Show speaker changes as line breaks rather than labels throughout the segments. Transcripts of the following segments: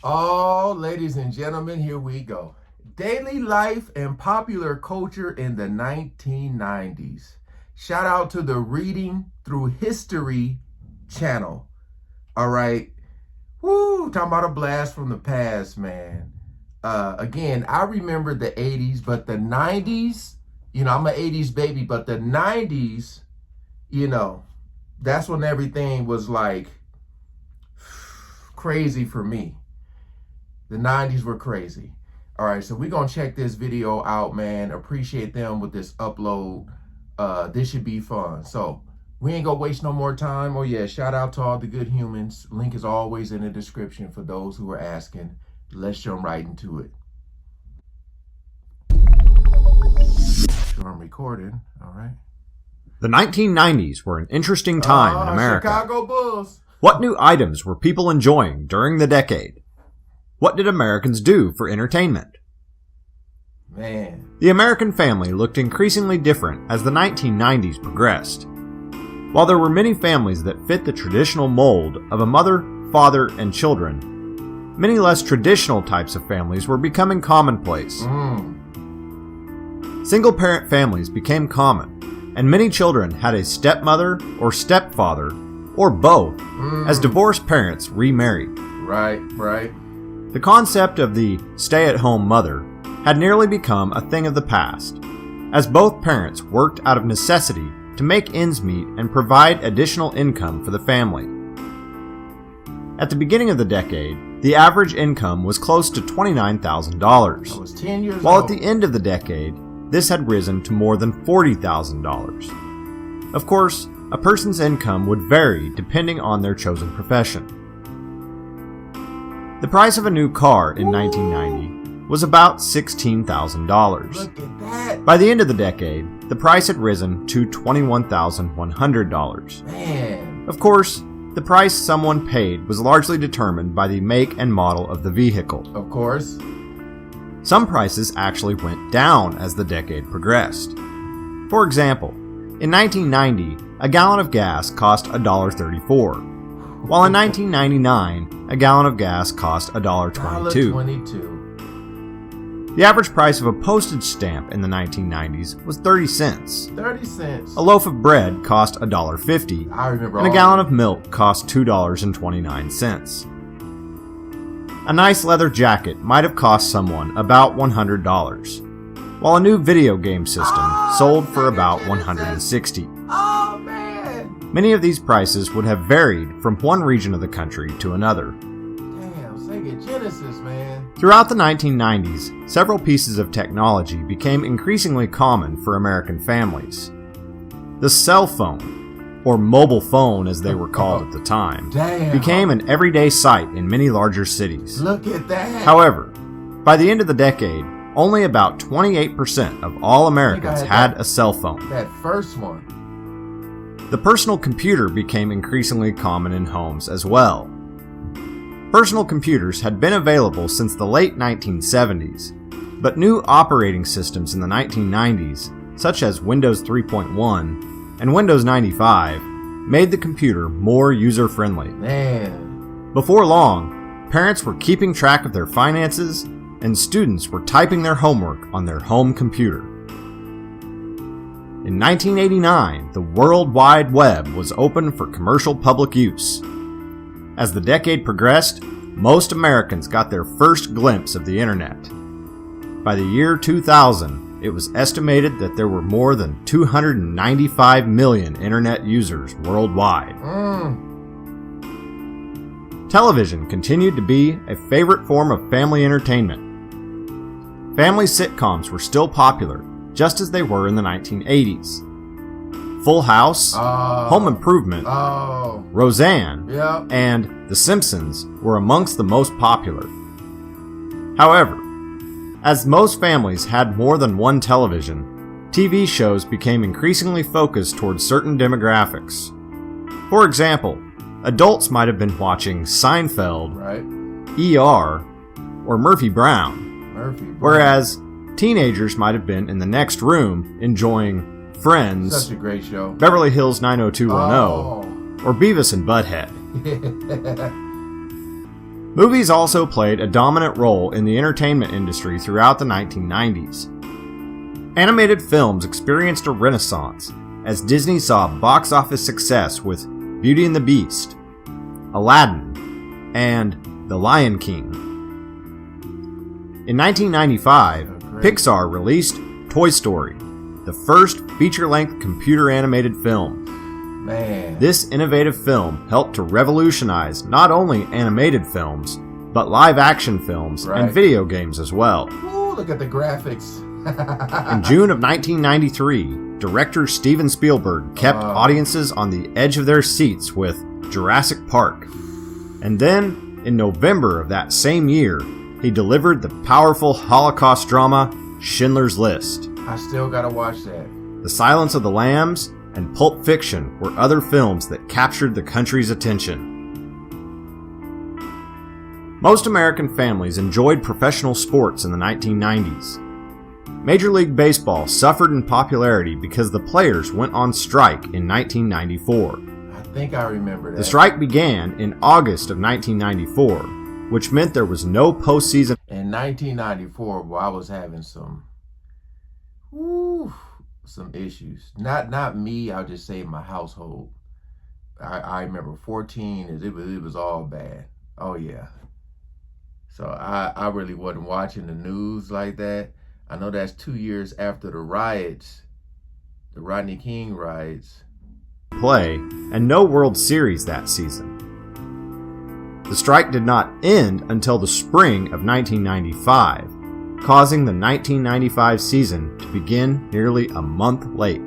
Oh, ladies and gentlemen, here we go. Daily life and popular culture in the 1990s. Shout out to the Reading Through History channel. All right. Woo, talking about a blast from the past, man. Again, I remember the 80s, but the 90s, I'm an 80s baby, but the 90s, you know, that's when everything was like crazy for me. The 90s were crazy. All right, so we're going to check this video out, man. Appreciate them with this upload. This should be fun. So we ain't going to waste no more time. Oh, yeah, shout out to all the good humans. Link is always in the description for those who are asking. Let's jump right into it. Sure, I'm recording. All right.
The 1990s were an interesting time in America.
Chicago Bulls.
What new items were people enjoying during the decade? What did Americans do for entertainment?
Man.
The American family looked increasingly different as the 1990s progressed. While there were many families that fit the traditional mold of a mother, father, and children, many less traditional types of families were becoming commonplace. Single-parent families became common, and many children had a stepmother or stepfather, or both, as divorced parents remarried.
Right.
The concept of the stay-at-home mother had nearly become a thing of the past, as both parents worked out of necessity to make ends meet and provide additional income for the family. At the beginning of the decade, the average income was close to $29,000.
I was 10 years
While
old.
at the end of the decade, this had risen to more than $40,000. Of course, a person's income would vary depending on their chosen profession. The price of a new car in 1990 was about $16,000.
Look at that.
By the end of the decade, the price had risen to $21,100.
Man.
Of course, the price someone paid was largely determined by the make and model of the vehicle.
Of course.
Some prices actually went down as the decade progressed. For example, in 1990, a gallon of gas cost $1.34, while in 1999, a gallon of gas cost $1.22.
$1.22.
The average price of a postage stamp in the 1990s was 30 cents.
30 cents.
A loaf of bread cost $1.50,
I remember
and a
all
gallon
that.
of milk cost $2.29. A nice leather jacket might have cost someone about $100, while a new video game system sold for about $160.
Oh, man.
Many of these prices would have varied from one region of the country to another.
Damn, Sega Genesis, man.
Throughout the 1990s, several pieces of technology became increasingly common for American families. The cell phone, or mobile phone as they were called at the time,
Damn.
became an everyday sight in many larger cities.
Look at that.
However, by the end of the decade, only about 28% of all Americans had a cell phone.
That first one.
The personal computer became increasingly common in homes as well. Personal computers had been available since the late 1970s, but new operating systems in the 1990s, such as Windows 3.1 and Windows 95, made the computer more user-friendly.
Man.
Before long, parents were keeping track of their finances, and students were typing their homework on their home computer. In 1989, the World Wide Web was open for commercial public use. As the decade progressed, most Americans got their first glimpse of the internet. By the year 2000, it was estimated that there were more than 295 million internet users worldwide. Television continued to be a favorite form of family entertainment. Family sitcoms were still popular, just as they were in the 1980s. Full House, Home Improvement, Roseanne, and The Simpsons were amongst the most popular. However, as most families had more than one television, TV shows became increasingly focused towards certain demographics. For example, adults might have been watching Seinfeld, ER, or Murphy Brown, whereas teenagers might have been in the next room enjoying Friends,
Such a great show.
Beverly Hills 90210, or Beavis and Butthead. Movies also played a dominant role in the entertainment industry throughout the 1990s. Animated films experienced a renaissance as Disney saw box office success with Beauty and the Beast, Aladdin, and The Lion King. In 1995, Pixar released Toy Story, the first feature-length computer-animated film.
Man.
This innovative film helped to revolutionize not only animated films, but live-action films and video games as well.
Ooh, look at the graphics.
In June of 1993, director Steven Spielberg kept audiences on the edge of their seats with Jurassic Park. And then, in November of that same year, he delivered the powerful Holocaust drama Schindler's List.
I still gotta watch that.
The Silence of the Lambs and Pulp Fiction were other films that captured the country's attention. Most American families enjoyed professional sports in the 1990s. Major League Baseball suffered in popularity because the players went on strike in 1994.
I think I remember that.
The strike began in August of 1994, which meant there was no postseason.
In 1994, well, I was having some issues. Not me, I'll just say my household. I remember 14, it was all bad. Oh yeah. So I really wasn't watching the news like that. I know that's 2 years after the riots, the Rodney King riots.
Play and no World Series that season. The strike did not end until the spring of 1995, causing the 1995 season to begin nearly a month late.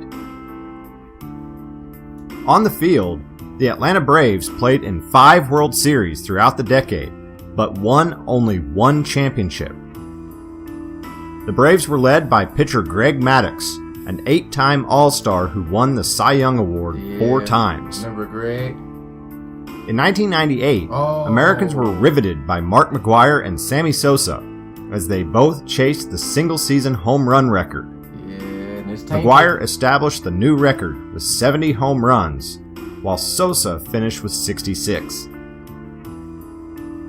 On the field, the Atlanta Braves played in 5 World Series throughout the decade, but won only 1 championship. The Braves were led by pitcher Greg Maddux, an 8-time All-Star who won the Cy Young Award 4 times.
Remember Greg?
In 1998, Americans were riveted by Mark McGwire and Sammy Sosa as they both chased the single-season home run record. McGwire established the new record with 70 home runs, while Sosa finished with 66.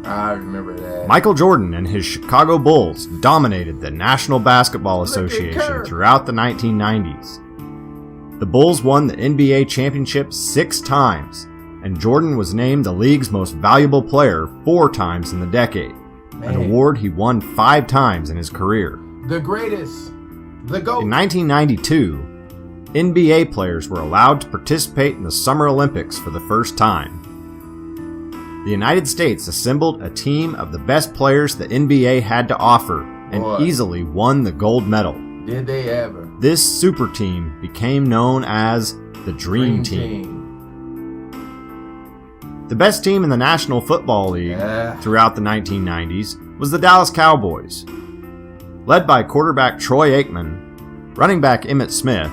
I remember that.
Michael Jordan and his Chicago Bulls dominated the National Basketball Association throughout the 1990s. The Bulls won the NBA championship 6 times, and Jordan was named the league's most valuable player 4 times in the decade, an award he won 5 times in his career.
The greatest. The GOAT.
In 1992, NBA players were allowed to participate in the Summer Olympics for the first time. The United States assembled a team of the best players the NBA had to offer and easily won the gold medal.
Did they ever?
This super team became known as the Dream Team. The best team in the National Football League throughout the 1990s was the Dallas Cowboys. Led by quarterback Troy Aikman, running back Emmitt Smith,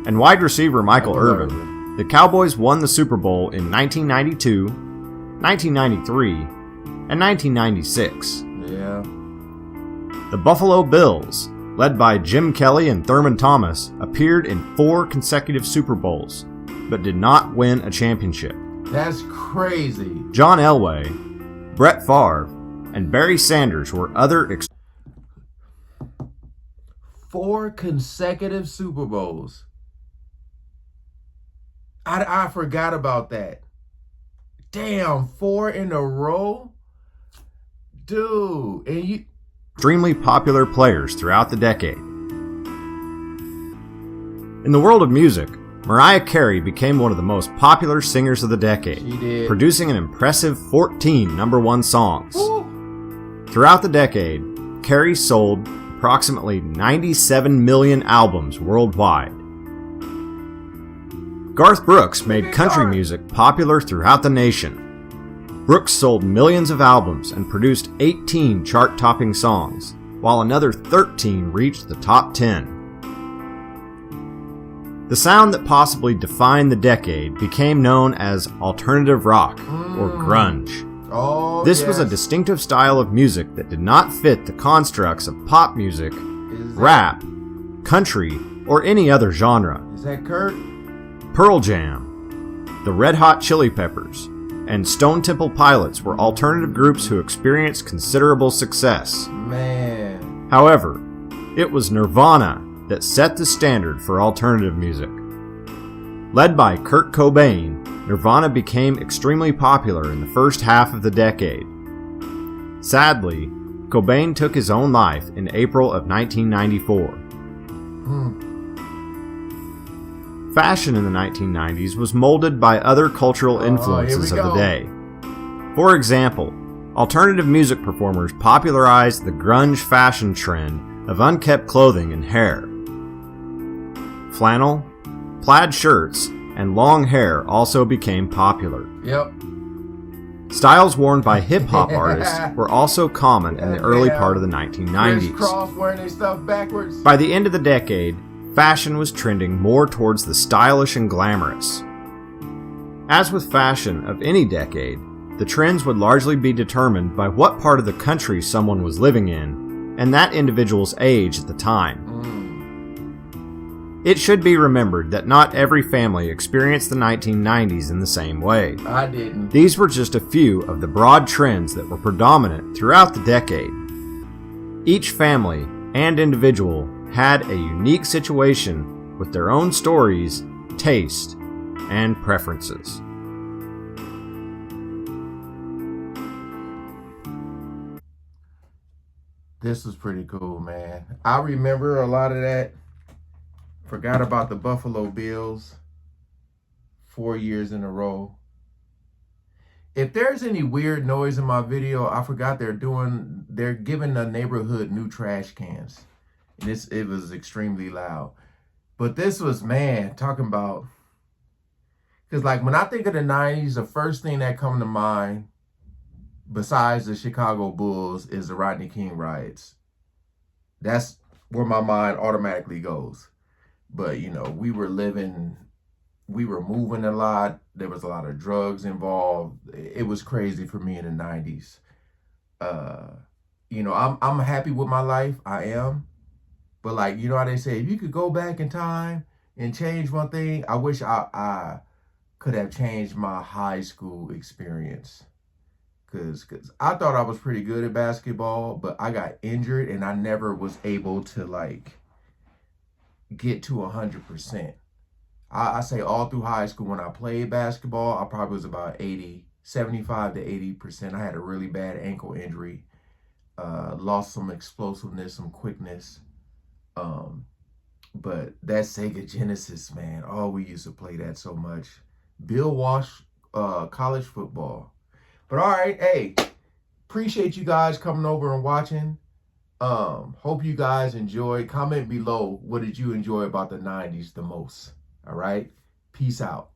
and wide receiver Michael Irvin, the Cowboys won the Super Bowl in 1992, 1993, and 1996.
Yeah.
The Buffalo Bills, led by Jim Kelly and Thurman Thomas, appeared in 4 consecutive Super Bowls, but did not win a championship.
That's crazy.
John Elway, Brett Favre, and Barry Sanders were other
4 consecutive Super Bowls. I forgot about that. Damn, 4 in a row? Dude, and you...
extremely popular players throughout the decade. In the world of music, Mariah Carey became one of the most popular singers of the decade,
She did.
producing an impressive 14 #1 songs.
Woo.
Throughout the decade, Carey sold approximately 97 million albums worldwide. Garth Brooks made country music popular throughout the nation. Brooks sold millions of albums and produced 18 chart-topping songs, while another 13 reached the top 10. The sound that possibly defined the decade became known as alternative rock, or grunge.
Oh,
This was a distinctive style of music that did not fit the constructs of pop music, rap, country, or any other genre.
Is that Kurt?
Pearl Jam, the Red Hot Chili Peppers, and Stone Temple Pilots were alternative groups who experienced considerable success.
Man.
However, it was Nirvana that set the standard for alternative music. Led by Kurt Cobain, Nirvana became extremely popular in the first half of the decade. Sadly, Cobain took his own life in April of 1994. Fashion in the 1990s was molded by other cultural influences of the day. For example, alternative music performers popularized the grunge fashion trend of unkempt clothing and hair. Flannel, plaid shirts, and long hair also became popular.
Yep.
Styles worn by hip-hop artists were also common in the early part of the 1990s.
Crisscross wearing their stuff backwards.
By the end of the decade, fashion was trending more towards the stylish and glamorous. As with fashion of any decade, the trends would largely be determined by what part of the country someone was living in and that individual's age at the time. It should be remembered that not every family experienced the 1990s in the same way.
I didn't.
These were just a few of the broad trends that were predominant throughout the decade. Each family and individual had a unique situation with their own stories, taste, and preferences.
This was pretty cool, man. I remember a lot of that. Forgot about the Buffalo Bills 4 years in a row. If there's any weird noise in my video, I forgot they're giving the neighborhood new trash cans. And it was extremely loud. But this was, man, talking about, because like when I think of the 90s, the first thing that comes to mind, besides the Chicago Bulls, is the Rodney King riots. That's where my mind automatically goes. But, you know, we were moving a lot. There was a lot of drugs involved. It was crazy for me in the 90s. You know, I'm happy with my life. I am. But like, you know how they say, if you could go back in time and change one thing, I wish I could have changed my high school experience. Because I thought I was pretty good at basketball, but I got injured and I never was able to like get to 100%. I say all through high school when I played basketball, I probably was about 75 to 80%. I had a really bad ankle injury, lost some explosiveness, some quickness. But that Sega Genesis, man, oh, we used to play that so much. Bill Walsh, college football. But all right, hey, appreciate you guys coming over and watching. Hope you guys enjoyed. Comment below, what did you enjoy about the 90s the most? All right, peace out.